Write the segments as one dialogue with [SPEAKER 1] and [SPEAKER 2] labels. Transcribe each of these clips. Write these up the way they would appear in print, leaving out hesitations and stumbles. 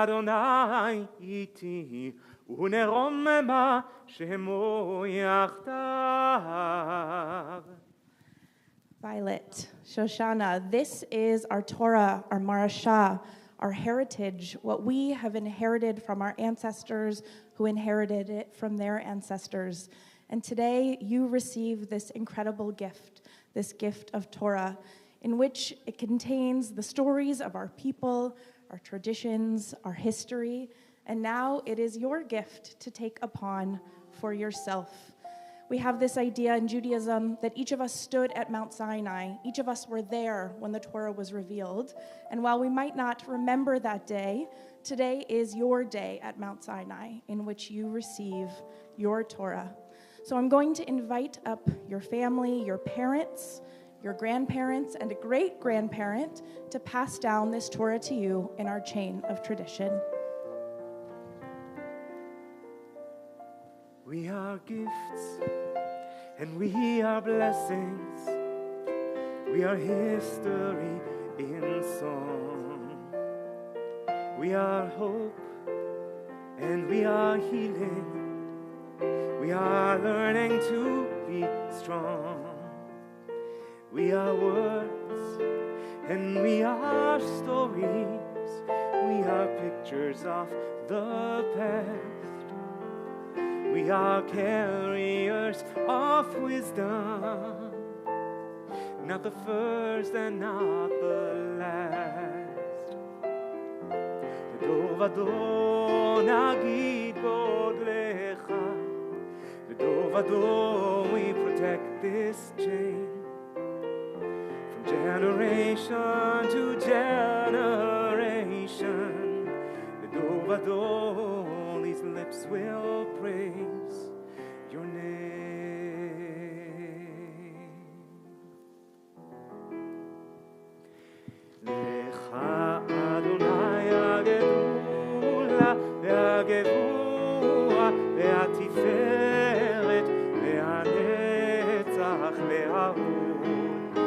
[SPEAKER 1] Adonai iti, uneromema shemo yachdav.
[SPEAKER 2] Violet, Shoshana, this is our Torah, our Marashah, our heritage, what we have inherited from our ancestors who inherited it from their ancestors. And today you receive this incredible gift, this gift of Torah, in which it contains the stories of our people, our traditions, our history, and now it is your gift to take upon for yourself. We have this idea in Judaism that each of us stood at Mount Sinai. Each of us were there when the Torah was revealed. And while we might not remember that day, today is your day at Mount Sinai in which you receive your Torah. So I'm going to invite up your family, your parents, your grandparents, and a great-grandparent to pass down this Torah to you in our chain of tradition.
[SPEAKER 1] We are gifts, and we are blessings. We are history in song. We are hope, and we are healing. We are learning to be strong. We are words, and we are stories. We are pictures of the past. We are carriers of wisdom, not the first and not the last. Ledov nagid godlecha, ledov we protect this chain. From generation to generation, ledov these lips will praise your name. Lecha Adonai הגדולה והגבורה והתפארת והנצח וההוד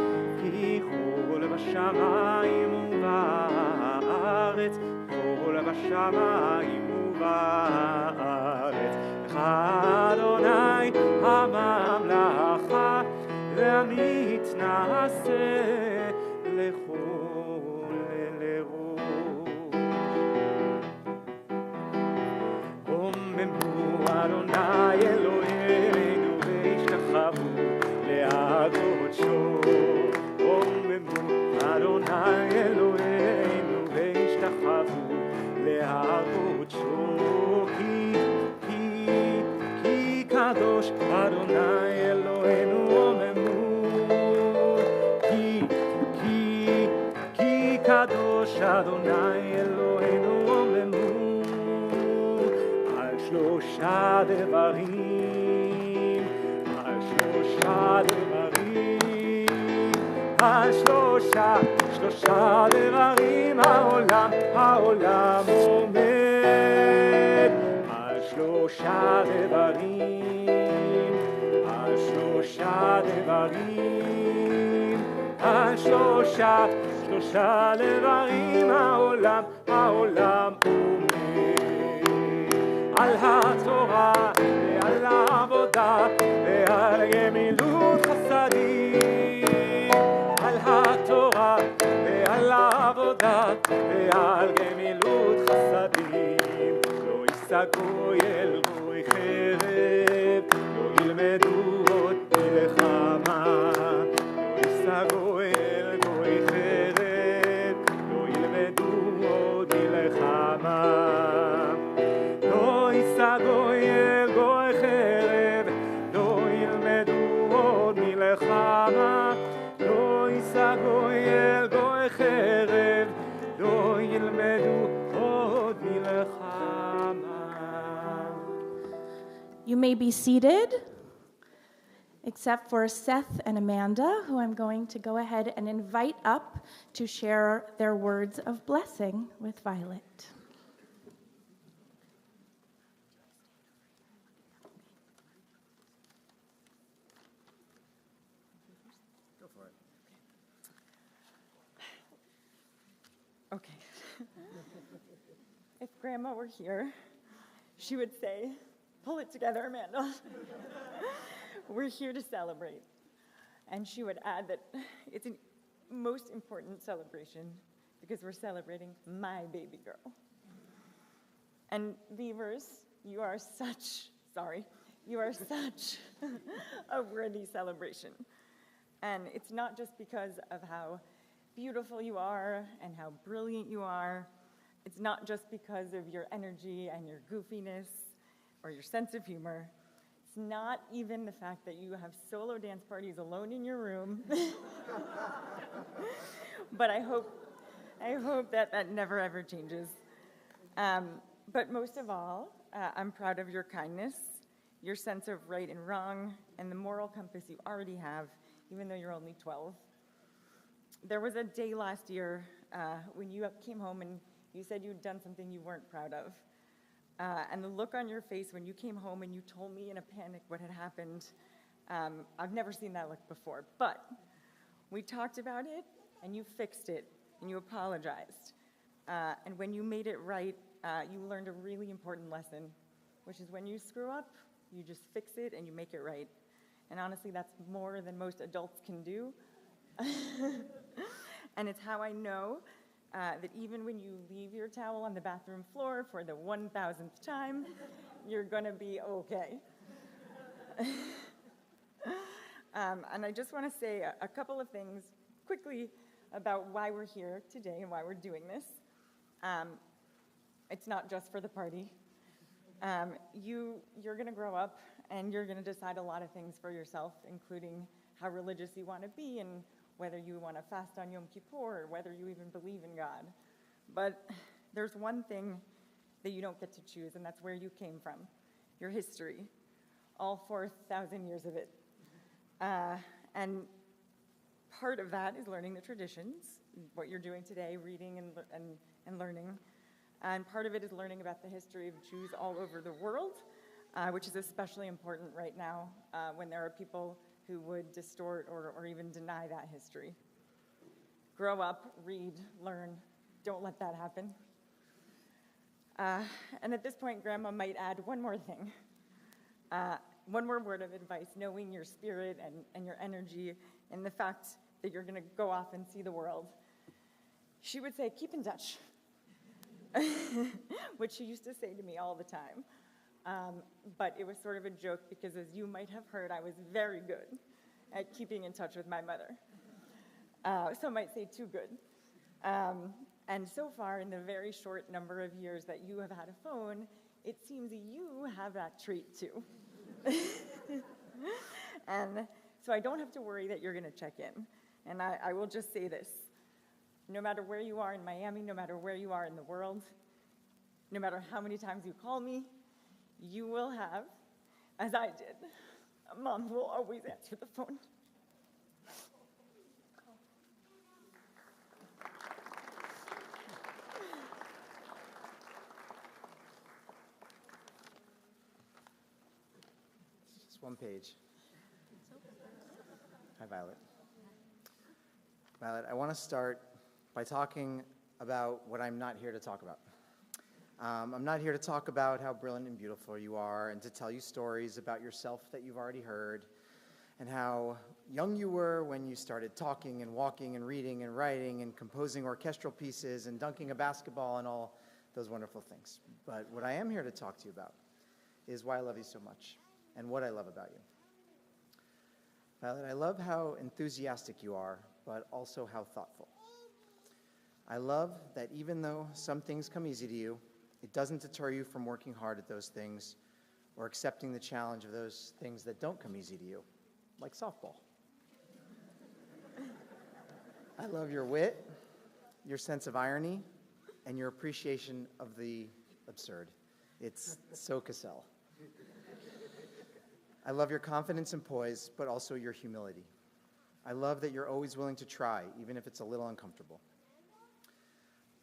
[SPEAKER 1] כי כל בשמיים ובארץ כל בשמיים ובארץ לך אדוני הממלכה והמתנשא לכל לרוב. רוממו אדוני אלוהינו והשתחוו להקדשו. רוממו אדוני אלוהינו והשתחוו להקדשו. כי קדוש אדוני אלוהינו רוממו. כי קדוש אדוני אלוהינו רוממו. על שלושה דברים, על שלושה דברים, על שלושה דברים העולם עומד. על שלושה דברים, על שלושה דברים, על שלושה דברים העולם עומד. על התורה ועל העבודה ועל גמילות חסדים. על התורה ועל העבודה ועל גמילות חסדים. לא יישגו אל גוי חרב, לא ילמדו עוד מלחמה. לא יישגו אל גוי חרב, לא ילמדו עוד מלחמה. לא יישגו אל גוי חרב, לא ילמדו עוד מלחמה. לא יישגו אל גוי חרב, לא ילמדו עוד מלחמה.
[SPEAKER 2] You may be seated, except for Seth and Amanda, who I'm going to go ahead and invite up to share their words of blessing with Violet.
[SPEAKER 3] Go for it. Okay. If Grandma were here, she would say, "Pull it together, Amanda." We're here to celebrate. And she would add that it's a most important celebration because we're celebrating my baby girl. And Beavers, you are such a worthy celebration. And it's not just because of how beautiful you are and how brilliant you are. It's not just because of your energy and your goofiness or your sense of humor. It's not even the fact that you have solo dance parties alone in your room. But I hope that never ever changes. But most of all, I'm proud of your kindness, your sense of right and wrong, and the moral compass you already have, even though you're only 12. There was a day last year when you came home and you said you'd done something you weren't proud of. And the look on your face when you came home and you told me in a panic what had happened, I've never seen that look before. But we talked about it, and you fixed it, and you apologized. And when you made it right, you learned a really important lesson, which is when you screw up, you just fix it and you make it right. And honestly, that's more than most adults can do. And it's how I know that even when you leave your towel on the bathroom floor for the 1,000th time, you're gonna be okay. And I just wanna say a couple of things quickly about why we're here today and why we're doing this. It's not just for the party. You're gonna grow up and you're gonna decide a lot of things for yourself, including how religious you wanna be and whether you wanna fast on Yom Kippur or whether you even believe in God. But there's one thing that you don't get to choose, and that's where you came from, your history, all 4,000 years of it. And part of that is learning the traditions, what you're doing today, reading and learning. And part of it is learning about the history of Jews all over the world, which is especially important right now when there are people who would distort or even deny that history. Grow up, read, learn. Don't let that happen. And at this point, Grandma might add one more thing. One more word of advice, knowing your spirit and your energy and the fact that you're going to go off and see the world. She would say, keep in touch, which she used to say to me all the time. But it was sort of a joke because, as you might have heard, I was very good at keeping in touch with my mother. Some might say too good. And so far, in the very short number of years that you have had a phone, it seems you have that trait too. And so I don't have to worry that you're going to check in. And I will just say this. No matter where you are in Miami, no matter where you are in the world, no matter how many times you call me, you will have, as I did, Mom will always answer the phone.
[SPEAKER 4] Just one page. Hi, Violet. Violet, I want to start by talking about what I'm not here to talk about. I'm not here to talk about how brilliant and beautiful you are and to tell you stories about yourself that you've already heard and how young you were when you started talking and walking and reading and writing and composing orchestral pieces and dunking a basketball and all those wonderful things. But what I am here to talk to you about is why I love you so much and what I love about you. Violet, I love how enthusiastic you are, but also how thoughtful. I love that even though some things come easy to you, it doesn't deter you from working hard at those things or accepting the challenge of those things that don't come easy to you, like softball. I love your wit, your sense of irony, and your appreciation of the absurd. It's so Cassel. I love your confidence and poise, but also your humility. I love that you're always willing to try, even if it's a little uncomfortable.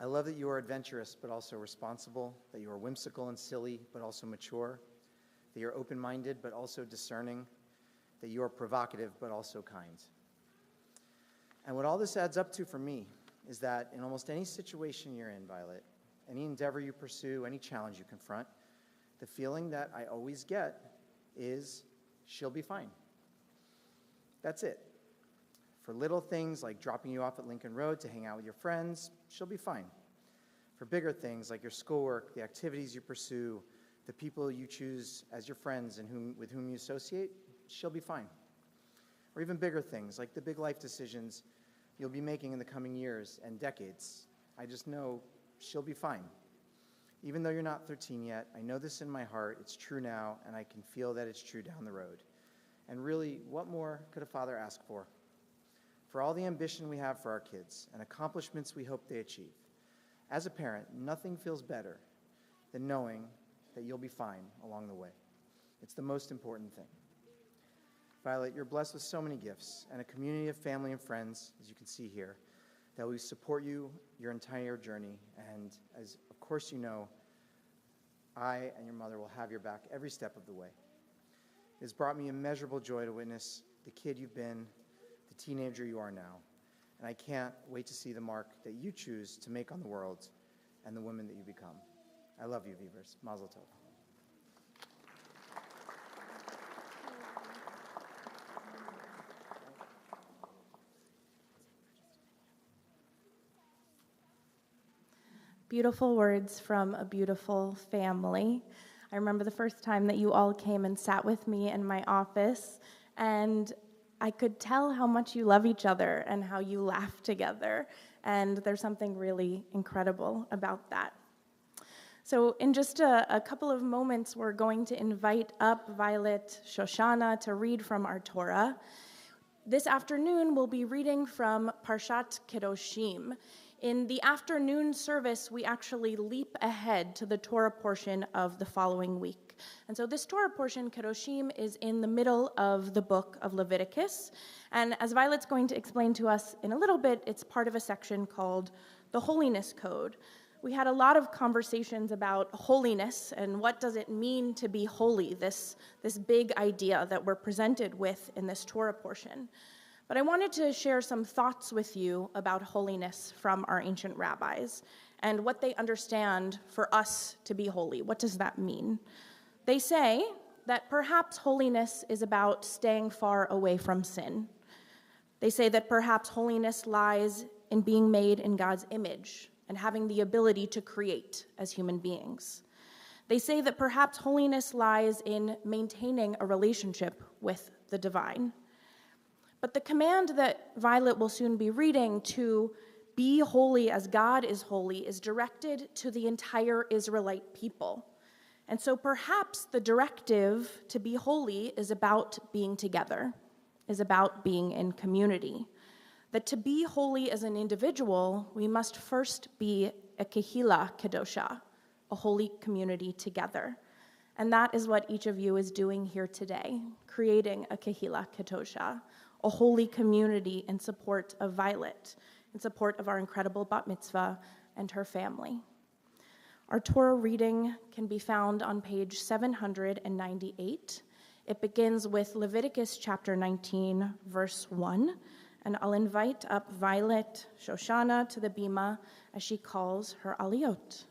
[SPEAKER 4] I love that you are adventurous, but also responsible, that you are whimsical and silly, but also mature, that you're open-minded, but also discerning, that you are provocative, but also kind. And what all this adds up to for me is that in almost any situation you're in, Violet, any endeavor you pursue, any challenge you confront, the feeling that I always get is, she'll be fine. That's it. For little things like dropping you off at Lincoln Road to hang out with your friends, she'll be fine. For bigger things like your schoolwork, the activities you pursue, the people you choose as your friends and with whom you associate, she'll be fine. Or even bigger things like the big life decisions you'll be making in the coming years and decades. I just know she'll be fine. Even though you're not 13 yet, I know this in my heart. It's true now, and I can feel that it's true down the road. And really, what more could a father ask for? For all the ambition we have for our kids and accomplishments we hope they achieve. As a parent, nothing feels better than knowing that you'll be fine along the way. It's the most important thing. Violet, you're blessed with so many gifts and a community of family and friends, as you can see here, that will support you your entire journey. And as of course you know, I and your mother will have your back every step of the way. It has brought me immeasurable joy to witness the kid you've been, the teenager you are now, and I can't wait to see the mark that you choose to make on the world and the woman that you become. I love you, Vivers. Mazel tov.
[SPEAKER 2] Beautiful words from a beautiful family. I remember the first time that you all came and sat with me in my office, and I could tell how much you love each other and how you laugh together, and there's something really incredible about that. So in just a couple of moments, we're going to invite up Violet Shoshana to read from our Torah. This afternoon, we'll be reading from Parshat Kedoshim. In the afternoon service, we actually leap ahead to the Torah portion of the following week. And so this Torah portion, Kedoshim, is in the middle of the book of Leviticus. And as Violet's going to explain to us in a little bit, it's part of a section called the Holiness Code. We had a lot of conversations about holiness and what does it mean to be holy, this big idea that we're presented with in this Torah portion. But I wanted to share some thoughts with you about holiness from our ancient rabbis and what they understand for us to be holy. What does that mean? They say that perhaps holiness is about staying far away from sin. They say that perhaps holiness lies in being made in God's image and having the ability to create as human beings. They say that perhaps holiness lies in maintaining a relationship with the divine. But the command that Violet will soon be reading to be holy as God is holy is directed to the entire Israelite people. And so perhaps the directive to be holy is about being together, is about being in community. That to be holy as an individual, we must first be a kehila kedosha, a holy community together. And that is what each of you is doing here today, creating a kehila kedosha, a holy community in support of Violet, in support of our incredible bat mitzvah and her family. Our Torah reading can be found on page 798. It begins with Leviticus chapter 19, verse 1, and I'll invite up Violet Shoshana to the bima as she calls her aliyot.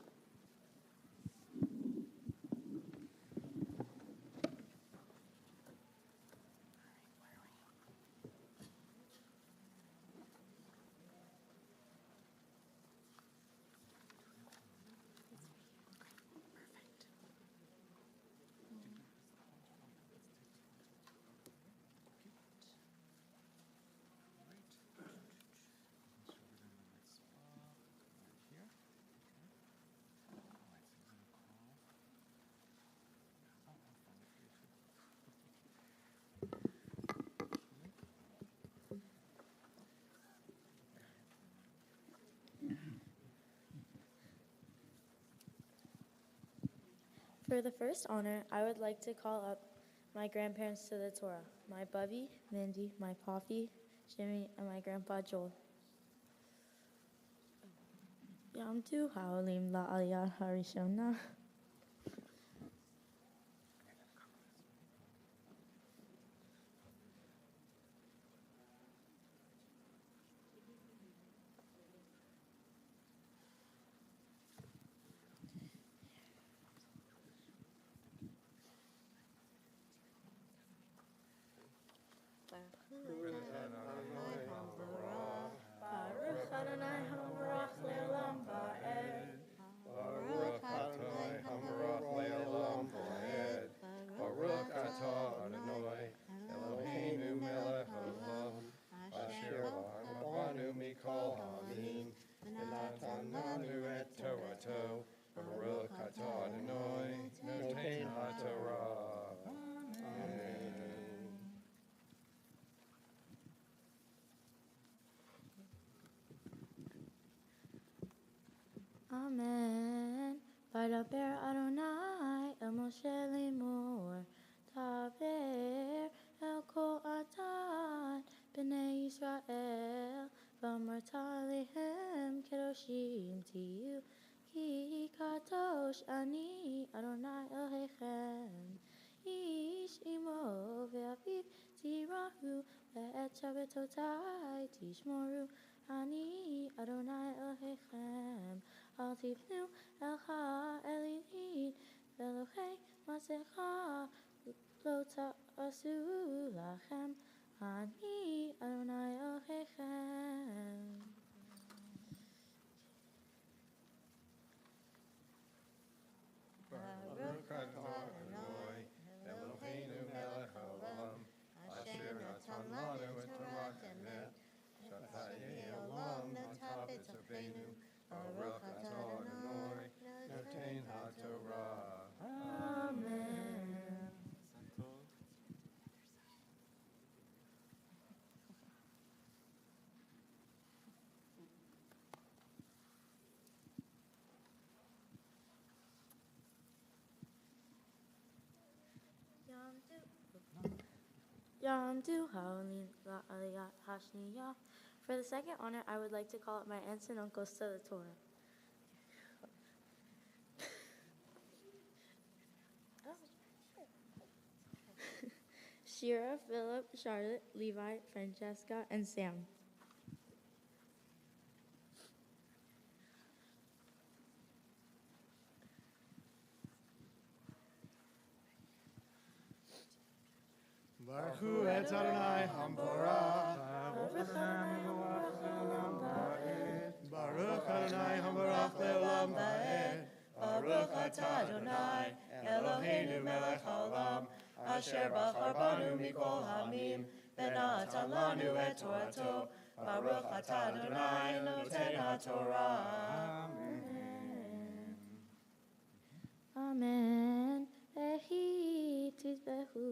[SPEAKER 5] For the first honor, I would like to call up my grandparents to the Torah, my Bubby, Mindy, my Poppy, Jimmy, and my grandpa Joel. Yamtu ha'olim la'aliyah harishona. Yidaber Adonai El Moshe Lemor Taber El Kol Atan B'nai Yisrael V'amarta Lehem Kedoshim Tiyu Ki Kadosh Ani Adonai Elohechem Ish Imo Ve'aviv Tirahu Ve'et Shabbatotai Tishmoru Ani Adonai Elohechem Al Tifnu El Ha'elin Ve'Elohei Masecha Lo Ta'asu Lachem Ani Adonai Elohechem.
[SPEAKER 6] Baruch Adonai Eloheinu melech haolam asher natan lanu et Torah emet shatayei olam nata b'tzavenu Baruch Adonai noten haTorah.
[SPEAKER 5] Amen. Yamdu Haolin La Aliyat Hashniyah. For the second honor, I would like to call up my aunts and uncles to the Torah. Shira, Philip, Charlotte, Levi, Francesca, and Sam.
[SPEAKER 6] Baruch Hu et Adonai Hamborah. Baruch Adonai Hamborach le'olam va'ed. Baruch atah Adonai Eloheinu melech haolam asher bachar banu mikol hamim v'natan lanu et Torato. Baruch atah Adonai noten haTorah.
[SPEAKER 5] Amen. Ehi tizbehu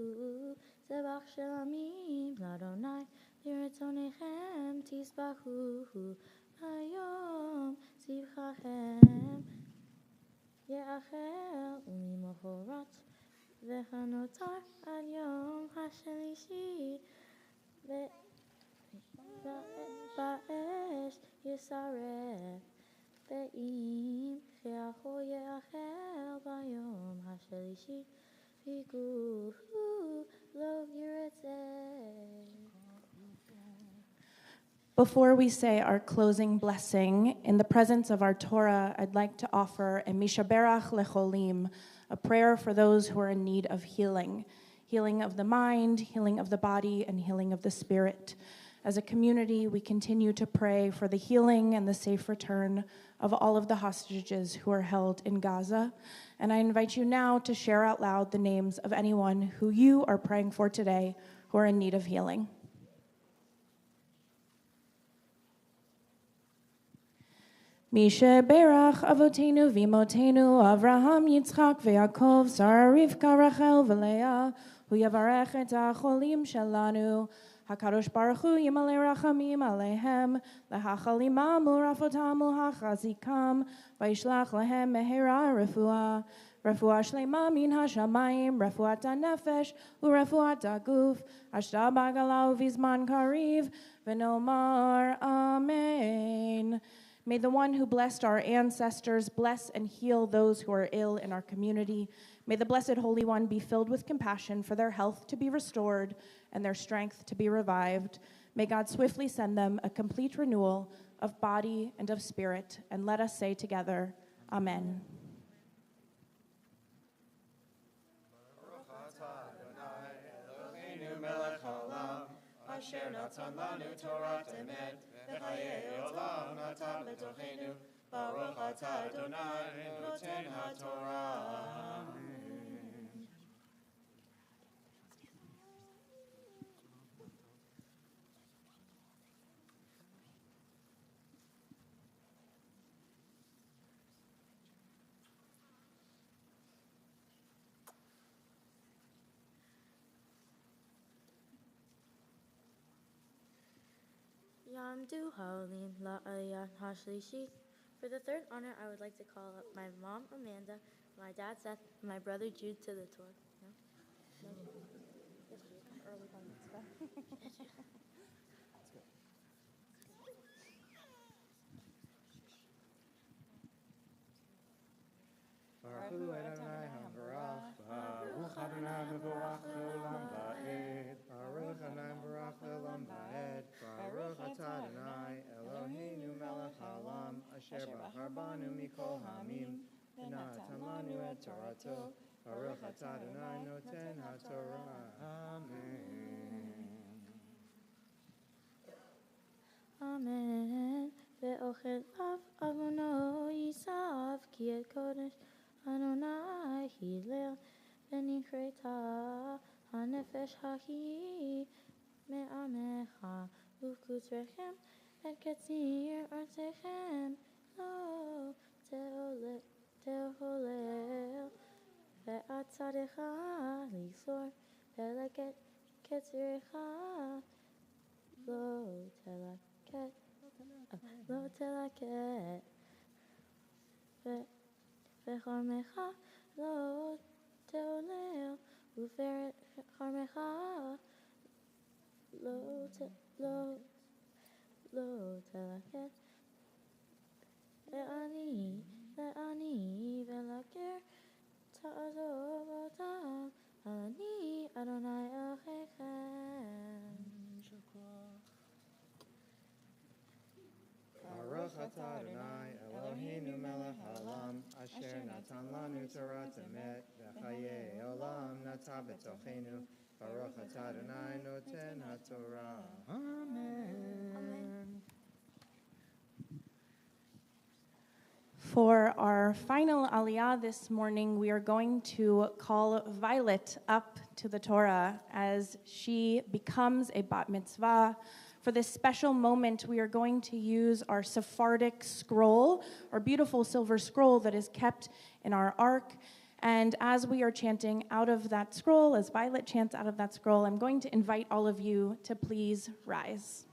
[SPEAKER 5] zebach shelamim l'Adonai liratzonechem tizbahu hayom zivchachem ye'achel u'mimochorat v'hanotar ad yom hashlishi ba'esh yisaref ve'im che'acho ye'achel b'yom hashlishi v'guhu lo yiratzeh.
[SPEAKER 2] Before we say our closing blessing, in the presence of our Torah, I'd like to offer a Mishaberach Lecholim, a prayer for those who are in need of healing. Healing of the mind, healing of the body, and healing of the spirit. As a community, we continue to pray for the healing and the safe return of all of the hostages who are held in Gaza. And I invite you now to share out loud the names of anyone who you are praying for today who are in need of healing. Misha Berach Avotenu Vimotenu Avraham Yitzchak Ve'Yakov Sarah Rivka Rachel V'Leah Hu Yavarech Et HaCholim Shelanu HaKadosh Baruch Hu Yimalei Rachamim Aleihem Lehachalimam U'Rafotam U'Hachazikam Vayishlach Lehem Mehera Refuah Refuah Shlema Min HaShamayim Refuat HaNefesh U'Refuat HaGuf Ashta Bagala U'Vizman Kariv V'Nomar Amen. May the one who blessed our ancestors bless and heal those who are ill in our community. May the Blessed Holy One be filled with compassion for their health to be restored and their strength to be revived. May God swiftly send them a complete renewal of body and of spirit. And let us say together, Amen.
[SPEAKER 6] Asher natan lanu Torah emet v'chayei olam natan b'tochenu Baruch atah Adonai noten haTorah.
[SPEAKER 5] Yamdu Haolin La Aliyat Hashlishi. For the third honor, I would like to call up my mom, Amanda, my dad, Seth, and my brother, Jude, to the Torah. No? No? Yes, Jude. Early bar mitzvah.
[SPEAKER 1] Baruch Hu Adonai HaMevorach, Baruch Adonai Mevorach Leolam Va'ed,
[SPEAKER 4] Baruch Adonai Baruch Leolam Va'ed, Baruch Atah Adonai Eloheinu melech haolam, asher bachar banu mikol ha'amim, v'natan lanu et Torato, Baruch Atah Adonai noten haTorah.
[SPEAKER 5] Amen. Ve'ochel av avono yisav ki et kodesh Adonai hilel v'nichreta hanefesh hahi me'amecha uvkutrechem et ketzir artechem lo teholel ve'atzadecha lisor ve'leket ketzirecha lo telaket lo telaket וחרמך לא תעולל וחרמך לא תלקט לעני ולגר תעזוב אותם אני אדוני אלוהיכם.
[SPEAKER 4] Baruch atah Adonai Eloheinu melech haolam, asher natan lanu Torat emet, v'chayei olam nata b'tochenu. Baruch atah Adonai noten haTorah.
[SPEAKER 1] Amen.
[SPEAKER 2] For our final aliyah this morning, we are going to call Violet up to the Torah as she becomes a bat mitzvah. For this special moment, we are going to use our Sephardic scroll, our beautiful silver scroll that is kept in our ark. And as we are chanting out of that scroll, as Violet chants out of that scroll, I'm going to invite all of you to please rise.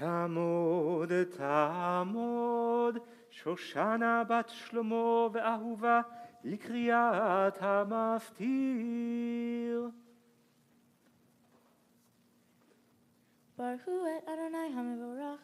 [SPEAKER 1] תעמוד, תעמוד, שושנה בת שלמה ואהובה לקריאת המפטיר.
[SPEAKER 5] ברכו את אדוני המבורך.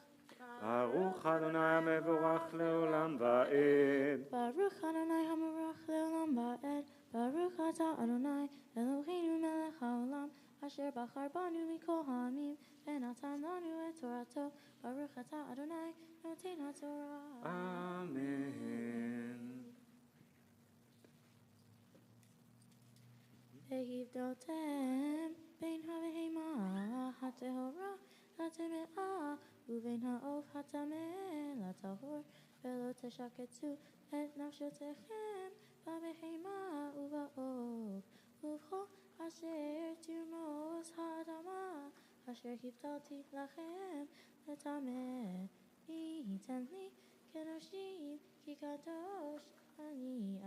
[SPEAKER 1] ברוך אדוני המבורך לעולם ועד.
[SPEAKER 5] ברוך אדוני המבורך לעולם ועד. ברוך אתה אדוני אלוהינו מלך העולם אשר בחר בנו מכל העמים ונתן לנו את תורתו. ברוך אתה אדוני נותן התורה.
[SPEAKER 1] אמן.
[SPEAKER 5] והבדלתם בין הבהמה הטהורה לטמאה ובין העוף הטמא לטהור ולא תשקצו את נפשותיכם בבהמה ובעוף ובכל אשר תרמוס האדמה אשר הבדלתי לכם לטמא והייתם לי קדושים כי קדוש אני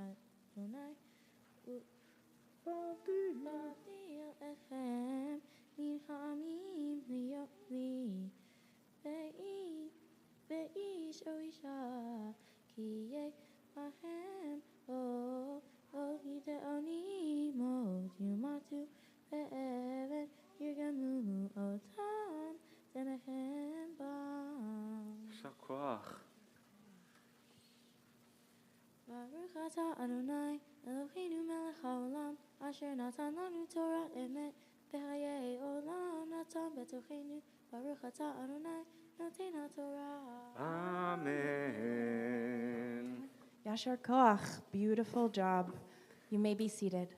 [SPEAKER 5] אדוני מבדיל אתכם מן העמים להיות לי ואיש או אישה כי יהיה לכם או ידעוני מות יומתו ואבן ירגמו אותם דמכם בם.
[SPEAKER 1] יישר כוח.
[SPEAKER 5] ברוך אתה אדוני אלוהינו מלך העולם אשר נתן לנו תורת אמת בחיי עולם נתן בתוכנו. ברוך אתה אדוני נותן התורה.
[SPEAKER 1] Amen.
[SPEAKER 2] Yashar Koach, beautiful job. You may be seated.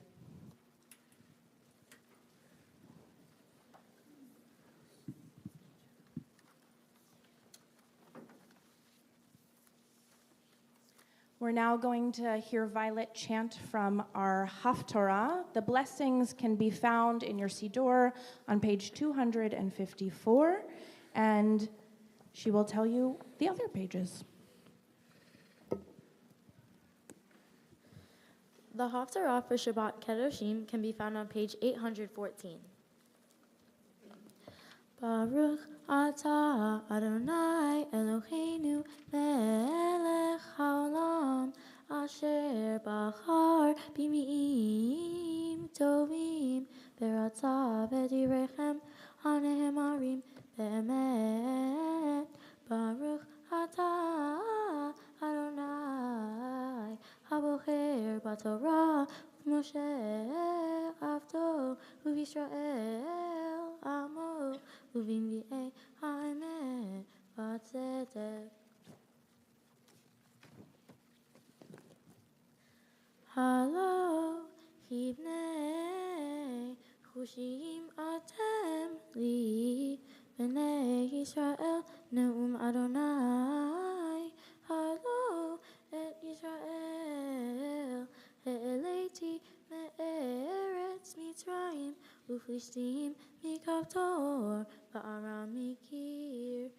[SPEAKER 2] We're now going to hear Violet chant from our Haftorah. The blessings can be found in your Siddur on page 254, and she will tell you the other pages.
[SPEAKER 5] The Haftarah for Shabbat Kedoshim can be found on page 814. Baruch atah Adonai Eloheinu melech haolam asher bachar b'mi'im tovim beratzah v'direchem hanehemarim be'emet. Baruch atah Adonai habocher b'torah Moshe avdo u'Yisrael amo u'v'nvi'ei ha'emet v'tzedek. Halo hivnei chushim atem li b'nei Yisrael ne'um Adonai. Halo et Yisrael Ha'eleti me'eretz Mitzrayim u'Flistim mikavtor ba'aram mikir.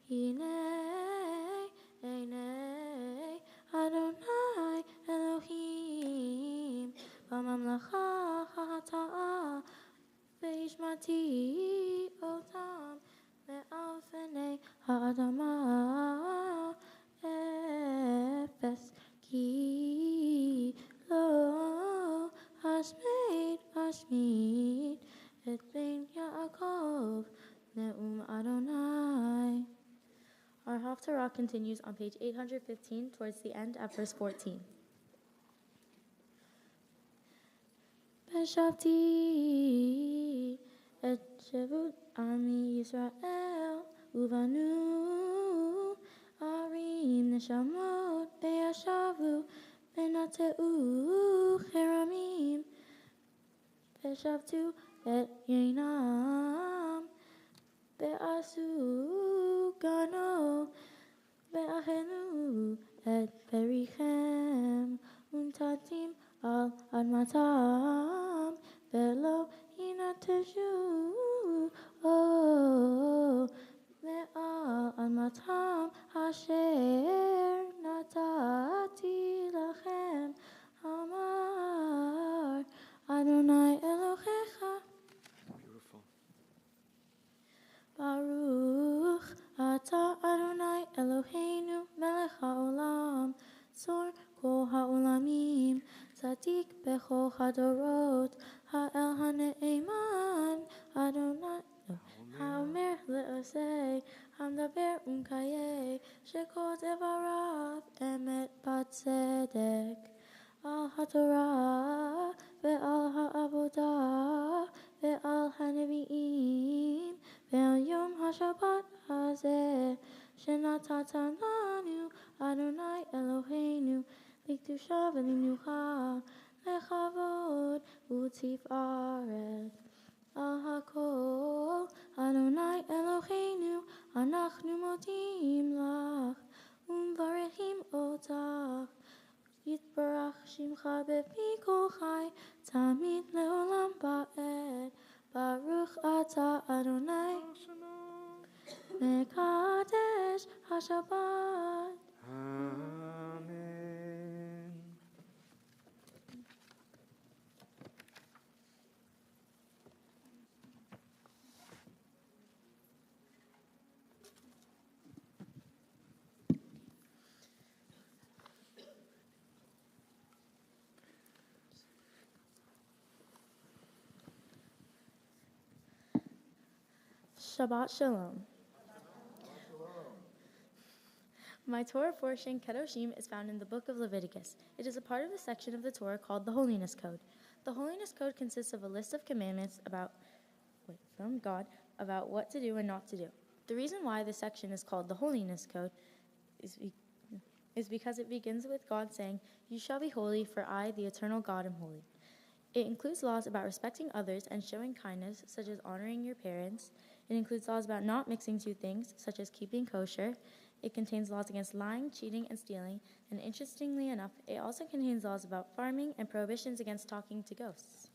[SPEAKER 5] Hinei einei Adonai Elohim b'mamlacha ha'ata'ah ve'ishmati otam me'al fenei ha'adamah efes ki lo hashmid et ben Yaakov ne'um Adonai. Our Haftarah continues on page 815 towards the end at verse 14. Beshavti et shevut ami Yisrael uvanu arim neshamot be'ashavu benateu cheramim beshavtu et yeinam be'asu gano be'achenu et berichem untatim al admatam ve'lo yinateshu ve'al admatam asher natati lachem amar Adonai Elohecha.
[SPEAKER 4] Beautiful.
[SPEAKER 5] Baruch atah Adonai Eloheinu melech haolam tzor kol haolamim tzadik bechol hadorot ha'el hane'eman Adonai haomer le'osei hamdaber u'mkayeh shekol devarav emet b'tzedek al haTorah ve'al ha'avodah ve'al hanevi'im ve'al yom ha'shabbat hazeh shenatata lanu Adonai Eloheinu likdusha v'linucha lechavod u'tifaret al hakol Adonai Eloheinu anachnu modim lach u'mvarechim otach Yitbarach Shimcha befi kol chai tamid leolam ba'ed. Baruch atah Adonai mekadesh haShabbat.
[SPEAKER 4] Amen.
[SPEAKER 5] Shabbat Shalom. My Torah portion, Kedoshim, is found in the book of Leviticus. It is a part of the section of the Torah called the Holiness Code. The Holiness Code consists of a list of commandments from God about what to do and not to do. The reason why this section is called the Holiness Code is because it begins with God saying, "You shall be holy, for I, the eternal God, am holy." It includes laws about respecting others and showing kindness, such as honoring your parents. It includes laws about not mixing two things, such as keeping kosher. It contains laws against lying, cheating, and stealing. And interestingly enough, it also contains laws about farming and prohibitions against talking to ghosts.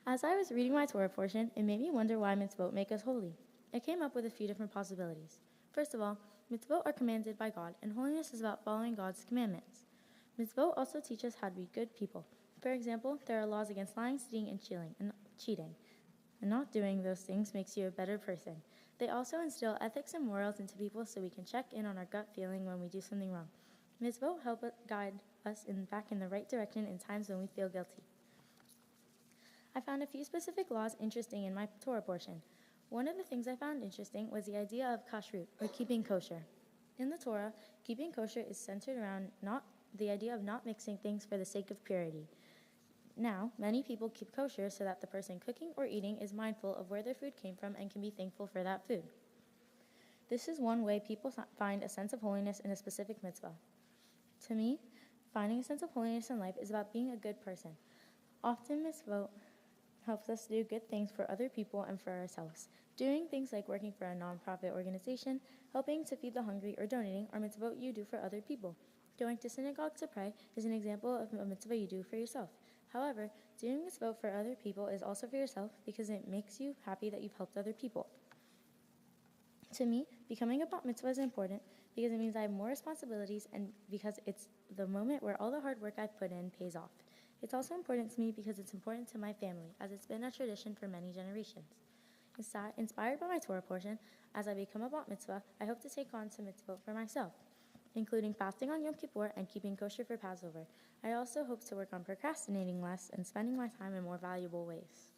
[SPEAKER 5] As I was reading my Torah portion, it made me wonder why mitzvot make us holy. I came up with a few different possibilities. First of all, mitzvot are commanded by God, and holiness is about following God's commandments. Mitzvot also teach us how to be good people. For example, there are laws against lying, stealing, and cheating. And not doing those things makes you a better person. They also instill ethics and morals into people so we can check in on our gut feeling when we do something wrong. Mitzvot help guide us back in the right direction in times when we feel guilty. I found a few specific laws interesting in my Torah portion. One of the things I found interesting was the idea of kashrut, or keeping kosher. In the Torah, keeping kosher is centered around the idea of not mixing things for the sake of purity. Now, many people keep kosher so that the person cooking or eating is mindful of where their food came from and can be thankful for that food. This is one way people find a sense of holiness in a specific mitzvah. To me, finding a sense of holiness in life is about being a good person. Often, mitzvot helps us do good things for other people and for ourselves. Doing things like working for a nonprofit organization, helping to feed the hungry, or donating are mitzvot you do for other people. Going to synagogue to pray is an example of a mitzvah you do for yourself. However, doing mitzvot for other people is also for yourself because it makes you happy that you've helped other people. To me, becoming a bat mitzvah is important because it means I have more responsibilities and because it's the moment where all the hard work I've put in pays off. It's also important to me because it's important to my family, as it's been a tradition for many generations. Inspired by my Torah portion, as I become a bat mitzvah, I hope to take on some mitzvot for myself, including fasting on Yom Kippur and keeping kosher for Passover. I also hope to work on procrastinating less and spending my time in more valuable ways.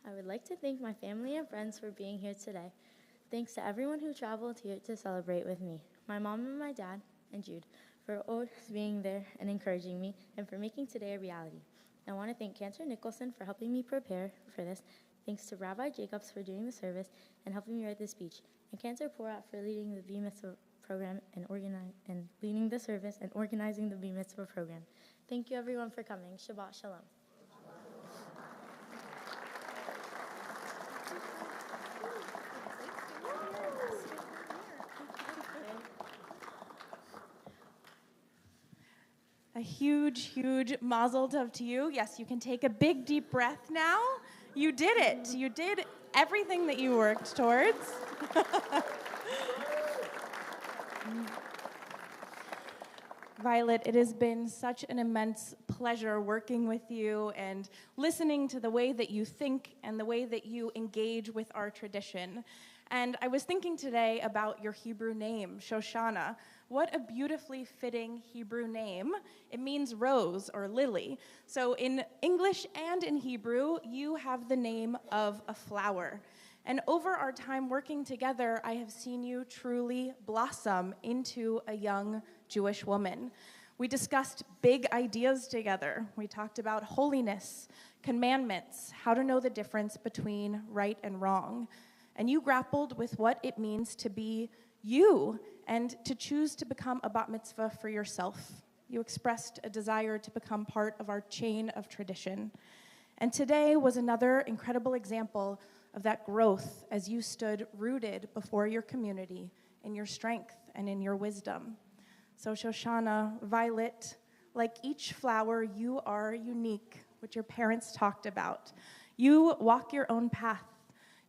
[SPEAKER 5] I would like to thank my family and friends for being here today. Thanks to everyone who traveled here to celebrate with me, my mom and my dad, and Jude, for always being there and encouraging me, and for making today a reality. I want to thank Cantor Nicholson for helping me prepare for this. Thanks to Rabbi Jacobs for doing the service and helping me write the speech, and Cantor Porat for leading the B Mitzvah program and leading the service and organizing the B Mitzvah program. Thank you everyone for coming. Shabbat Shalom.
[SPEAKER 2] A huge, huge mazel tov to you. Yes, you can take a big, deep breath now. You did it. You did everything that you worked towards. Violet, it has been such an immense pleasure working with you and listening to the way that you think and the way that you engage with our tradition. And I was thinking today about your Hebrew name, Shoshana. What a beautifully fitting Hebrew name. It means rose or lily. So in English and in Hebrew, you have the name of a flower. And over our time working together, I have seen you truly blossom into a young Jewish woman. We discussed big ideas together. We talked about holiness, commandments, how to know the difference between right and wrong. And you grappled with what it means to be you and to choose to become a bat mitzvah for yourself. You expressed a desire to become part of our chain of tradition. And today was another incredible example of that growth as you stood rooted before your community in your strength and in your wisdom. So Shoshana, Violet, like each flower, you are unique, which your parents talked about. You walk your own path.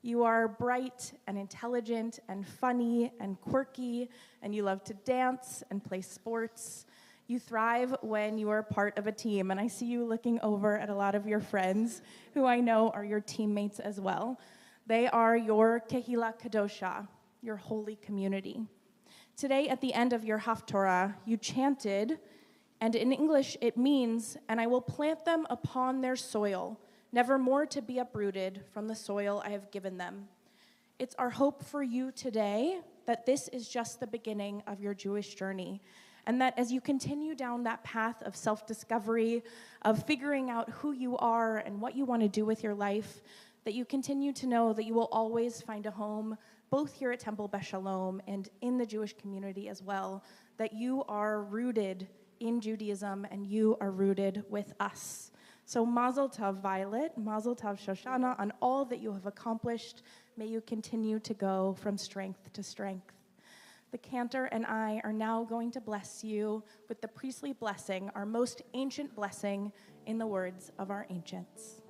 [SPEAKER 2] You are bright and intelligent and funny and quirky, and you love to dance and play sports. You thrive when you are part of a team, and I see you looking over at a lot of your friends who I know are your teammates as well. They are your Kehila Kadosha, your holy community. Today, at the end of your Haftorah, you chanted, and in English it means, "And I will plant them upon their soil, never more to be uprooted from the soil I have given them." It's our hope for you today that this is just the beginning of your Jewish journey, and that as you continue down that path of self-discovery, of figuring out who you are and what you want to do with your life, that you continue to know that you will always find a home, both here at Temple Beth Shalom and in the Jewish community as well, that you are rooted in Judaism and you are rooted with us. So Mazel Tov, Violet, Mazel Tov, Shoshana, on all that you have accomplished. May you continue to go from strength to strength. The cantor and I are now going to bless you with the priestly blessing, our most ancient blessing in the words of our ancients.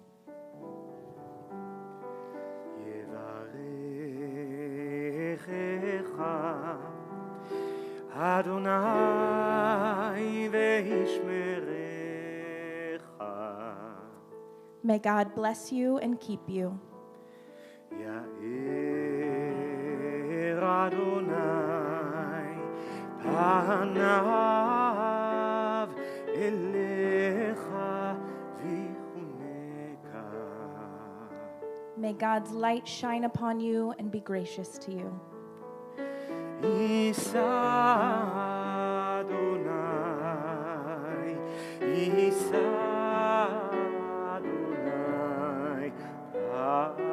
[SPEAKER 1] Adonai וישמרך.
[SPEAKER 2] May God bless you and keep you.
[SPEAKER 1] יאר אדוני פניו אליך ויחונקה.
[SPEAKER 2] May God's light shine upon you and be gracious to you.
[SPEAKER 1] יישא אדוני, יישא אדוני פניו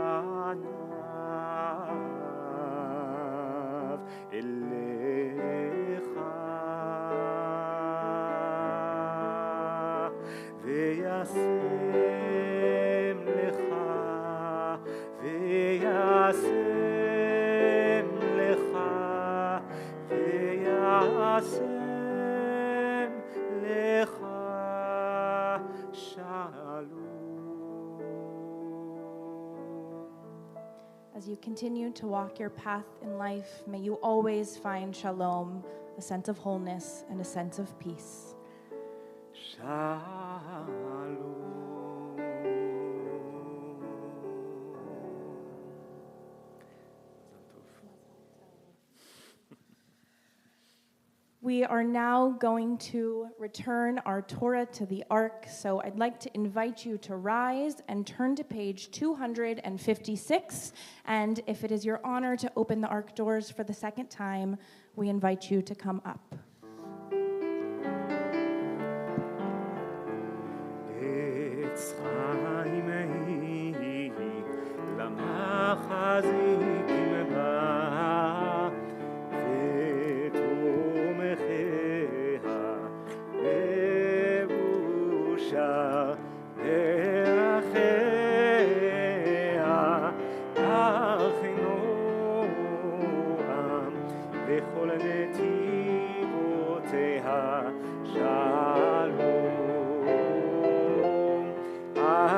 [SPEAKER 1] אליך וישם לך וישם לך וישם לך שלום.
[SPEAKER 2] As you continue to walk your path in life, may you always find shalom, a sense of wholeness and a sense of peace.
[SPEAKER 1] שלום.
[SPEAKER 2] We are now going to return our Torah to the Ark, so I'd like to invite you to rise and turn to page 256, and if it is your honor to open the Ark doors for the second time, we invite you to come up.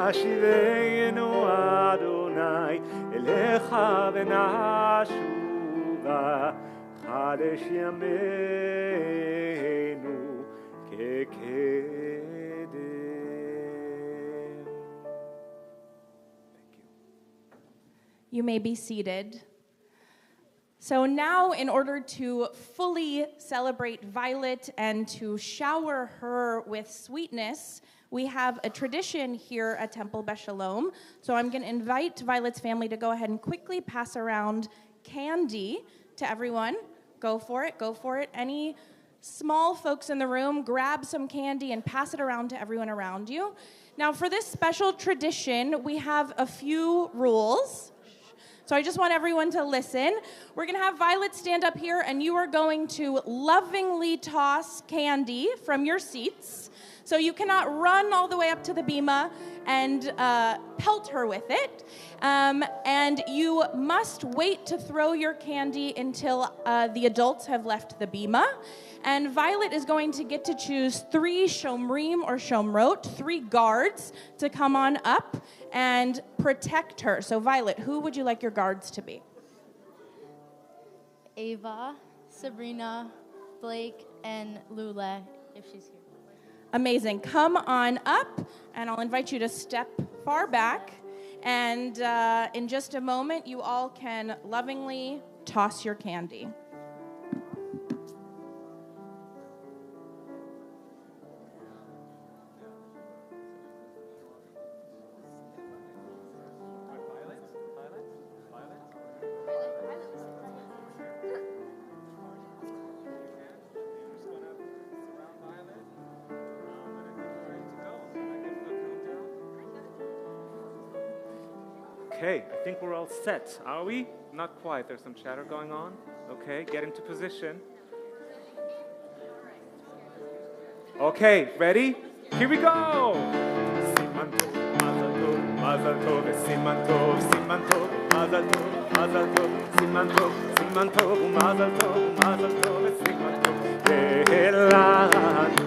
[SPEAKER 1] השיבנו אדוני אליך ונשובה חדש ימינו כקדם. Thank you.
[SPEAKER 2] You may be seated. So now, in order to fully celebrate Violet and to shower her with sweetness, we have a tradition here at Temple Beshalom. So I'm going to invite Violet's family to go ahead and quickly pass around candy to everyone. Go for it, go for it. Any small folks in the room, grab some candy and pass it around to everyone around you. Now, for this special tradition, we have a few rules. So I just want everyone to listen. We're going to have Violet stand up here, and you are going to lovingly toss candy from your seats. So you cannot run all the way up to the bima and pelt her with it. And you must wait to throw your candy until the adults have left the bima. And Violet is going to get to choose 3 shomrim or shomrot, 3 guards to come on up and protect her. So Violet, who would you like your guards to be?
[SPEAKER 5] Ava, Sabrina, Blake, and Lula, if she's here.
[SPEAKER 2] Amazing. Come on up, and I'll invite you to step far back. And in just a moment, you all can lovingly toss your candy.
[SPEAKER 1] Okay, I think we're all set. Are we? Not quite. There's some chatter going on. Okay, get into position. Okay, ready? Here we go! Siman tov, mazal tov, siman tov, siman tov, mazal tov, mazal tov, siman tov, siman tov, mazal tov, mazal tov, siman tov. Yelanu,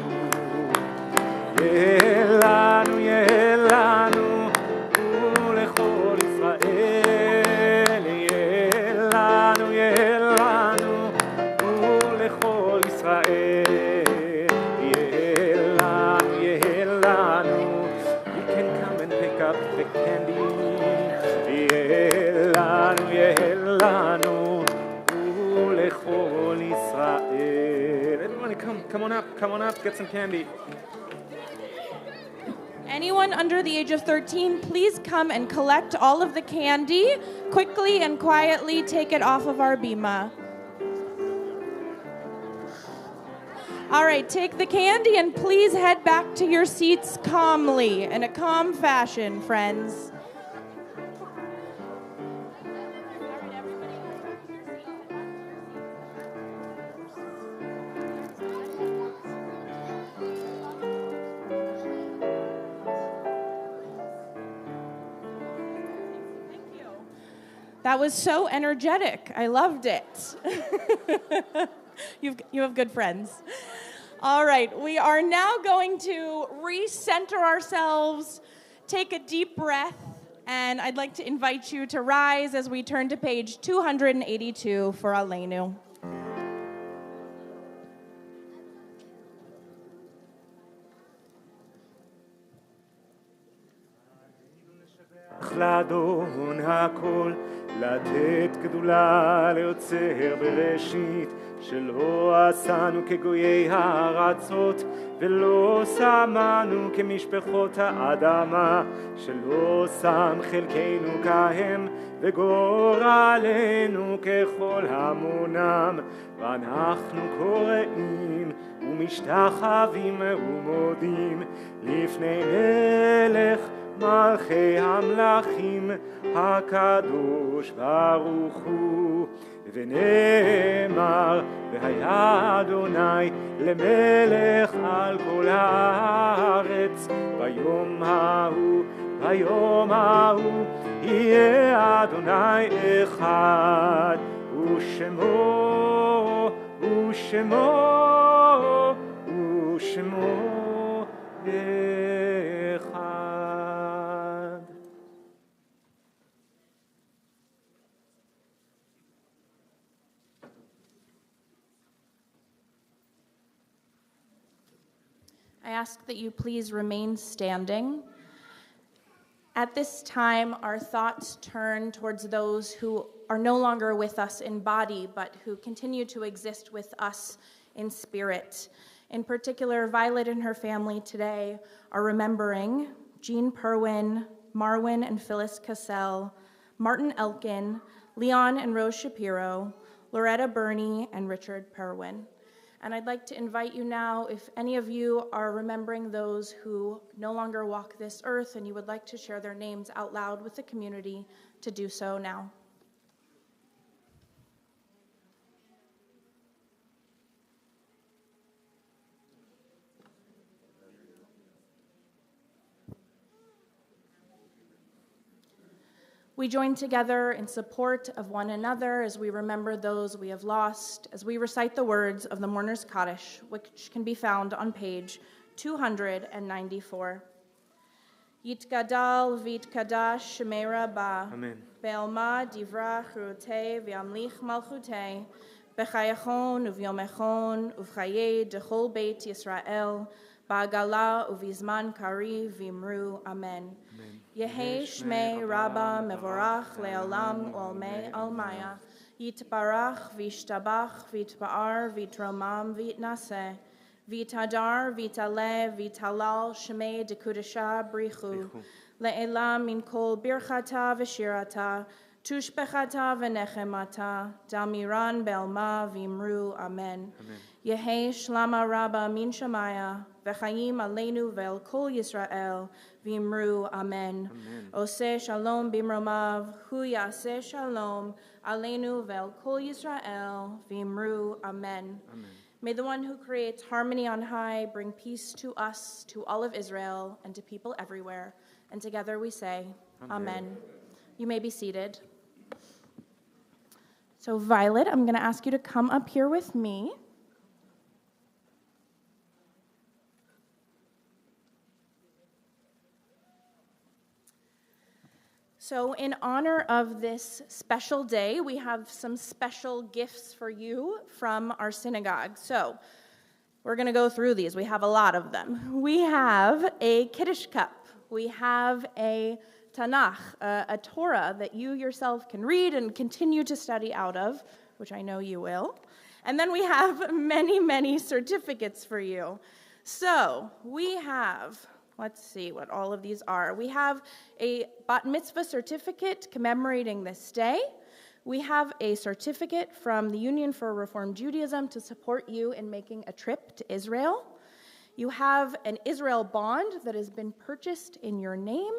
[SPEAKER 1] yelanu, yelanu. Yelanu, ולכל ישראל, on up, get some candy.
[SPEAKER 2] Anyone under the age of 13, please come and collect all of the candy. Quickly and quietly take it off of our bima. All right, take the candy and please head back to your seats calmly, in a calm fashion, friends. That was so energetic. I loved it. You have good friends. All right, we are now going to recenter ourselves, take a deep breath, and I'd like to invite you to rise as we turn to page 282 for Aleinu.
[SPEAKER 1] לאדון הכל, לתת גדולה ליוצר בראשית, שלא עשנו כגויי הארצות, ולא שמנו כמשפחות האדמה, שלא שם חלקנו כהם, וגורלנו ככל המונם, ואנחנו קוראים ומשתחווים ומודים לפני מלך מלכי המלכים הקדוש ברוך הוא. ונאמר והיה אדוני למלך על כל הארץ, ביום ההוא יהיה אדוני אחד, ושמו אחד.
[SPEAKER 2] I ask that you please remain standing. At this time, our thoughts turn towards those who are no longer with us in body, but who continue to exist with us in spirit. In particular, Violet and her family today are remembering Jean Perwin, Marwin and Phyllis Cassel, Martin Elkin, Leon and Rose Shapiro, Loretta Burney, and Richard Perwin. And I'd like to invite you now, if any of you are remembering those who no longer walk this earth and you would like to share their names out loud with the community, to do so now. We join together in support of one another as we remember those we have lost, as we recite the words of the Mourner's Kaddish, which can be found on page 294. Yitgadal v'yitkadash shemei Rabbah.
[SPEAKER 1] Amen.
[SPEAKER 2] Be'alma divra chirutei v'yamlich malchutei, b'chayachon uvyomechon uv'chayei dechol beit Yisrael, ba'agala uv'izman kari v'imru. Amen. Yehei Shmei Rabba Mevorach Le'olam Olmei Almaya, Yitbarach V'ishtabach V'itba'ar V'tromam V'itnaseh, V'itadar V'itale V'talal Shmei Dekudesha Brichu, Le'elam Min Kol Birchata V'shirata, Tushbechata V'nechemata, Damiran Be'alma V'imru. Amen. Yehei Shlama Rabba Min Shamaya, V'chayim Aleinu Ve'el Kol Yisrael, V'imru. Amen. Oseh Shalom Bimromav, Hu Yaseh Shalom, Aleinu Ve'el Kol Yisrael, V'imru. Amen. May the one who creates harmony on high bring peace to us, to all of Israel, and to people everywhere. And together we say, Amen. You may be seated. So Violet, I'm going to ask you to come up here with me. So in honor of this special day, we have some special gifts for you from our synagogue. So we're going to go through these. We have a lot of them. We have a Kiddush cup. We have a Tanakh, a Torah that you yourself can read and continue to study out of, which I know you will. And then we have many, many certificates for you. So we have, let's see what all of these are. We have a bat mitzvah certificate commemorating this day. We have a certificate from the Union for Reform Judaism to support you in making a trip to Israel. You have an Israel bond that has been purchased in your name.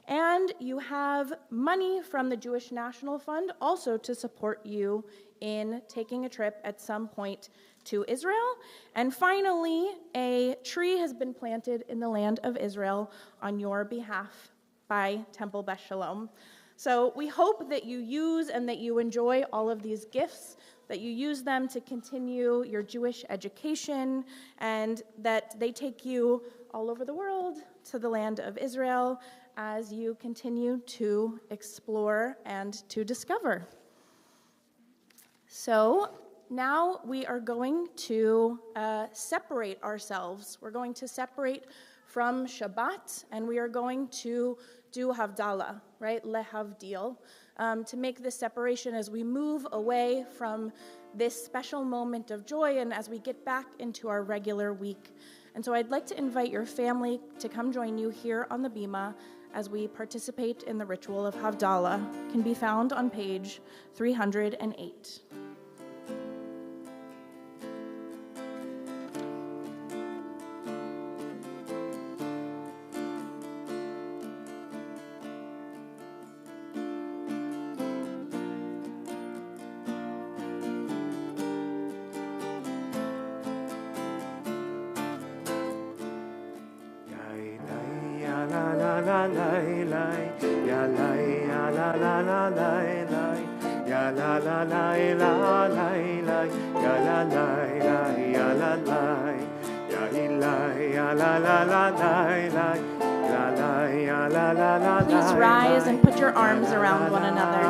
[SPEAKER 2] And you have money from the Jewish National Fund also to support you in taking a trip at some point to Israel. And finally, a tree has been planted in the land of Israel on your behalf by Temple Beth Shalom. So we hope that you use and that you enjoy all of these gifts, that you use them to continue your Jewish education, and that they take you all over the world to the land of Israel as you continue to explore and to discover. So now we are going to separate ourselves. We're going to separate from Shabbat, and we are going to do Havdalah, right? Lehavdil, to make this separation as we move away from this special moment of joy and as we get back into our regular week. And so I'd like to invite your family to come join you here on the Bima as we participate in the ritual of Havdalah. It can be found on page 308. Please rise and put your arms around one another.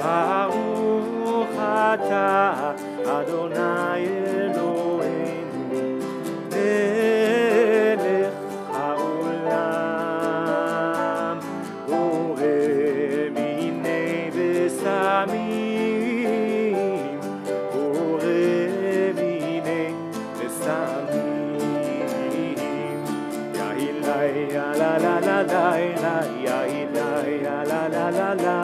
[SPEAKER 1] Baruch atah Adonai Eloheinu melech haolam boreh minei besamim boreh minei besamim ya ilai ya la la la la ya ilai ya la la la la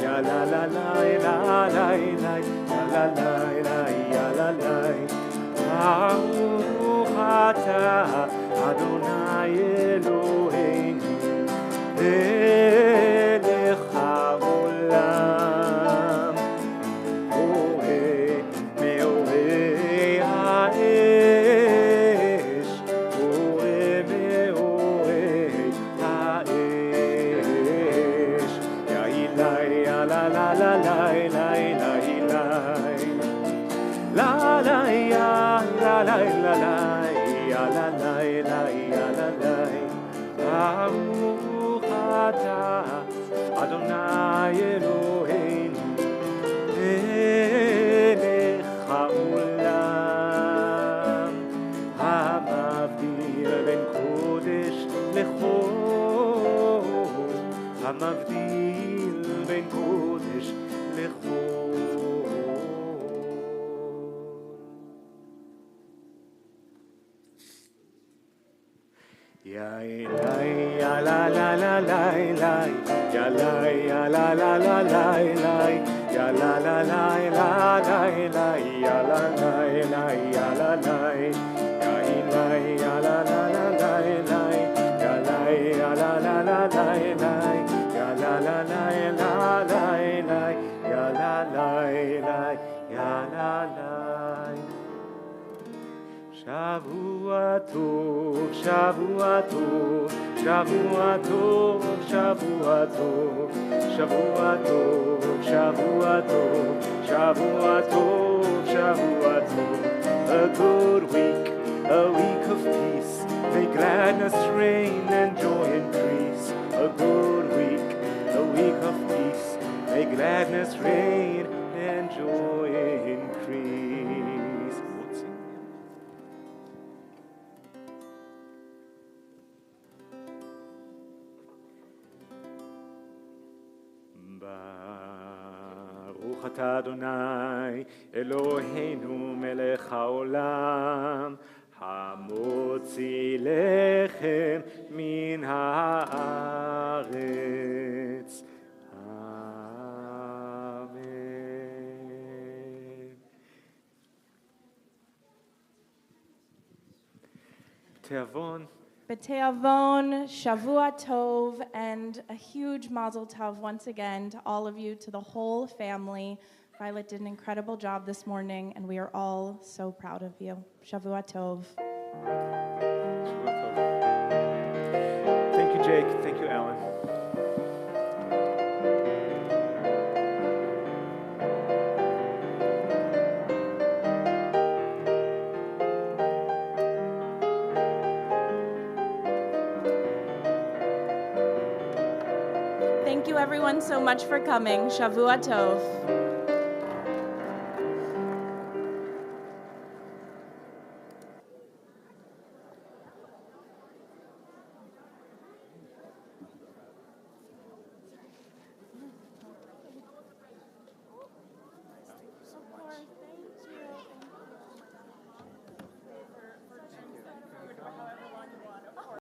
[SPEAKER 1] ya la la la la la ya la la la ya la la Baruch atah Adonai Eloheinu melech haolam boreh meoreh ha'esh boreh meoreh ha'esh ya ilai ya la la la la la la la ya la la la la ya la la la ya la la Baruch atah Adonai Eloheinu melech haolam המבדיל בין קודש לחול המבדיל בין קודש לחול Ya ilai ya la la la la la ya la ya la la la la la ya la la la la la la ya la la la ya la la ya ilai ya la la la la la ya la ya la la la la la ya la la la la la la ya la la la ya la la Shavua tov, Shavua tov, Shavua tov, Shavua tov, Shavua tov, Shavua tov, Shavua tov, Shavua tov. A good week, a week of peace. May gladness reign and joy increase. A good week, a week of peace. May gladness reign and joy increase. Baruch atah Adonai Eloheinu melech haolam hamotzi lechem min haaretz. Amen. Teavon.
[SPEAKER 2] B'teavon, Shavua Tov, and a huge mazel tov once again to all of you, to the whole family. Violet did an incredible job this morning, and we are all so proud of you. Shavua Tov.
[SPEAKER 1] Thank you, Jake. Thank you, Alan.
[SPEAKER 2] Thank you everyone so much for coming. Shavua Tov.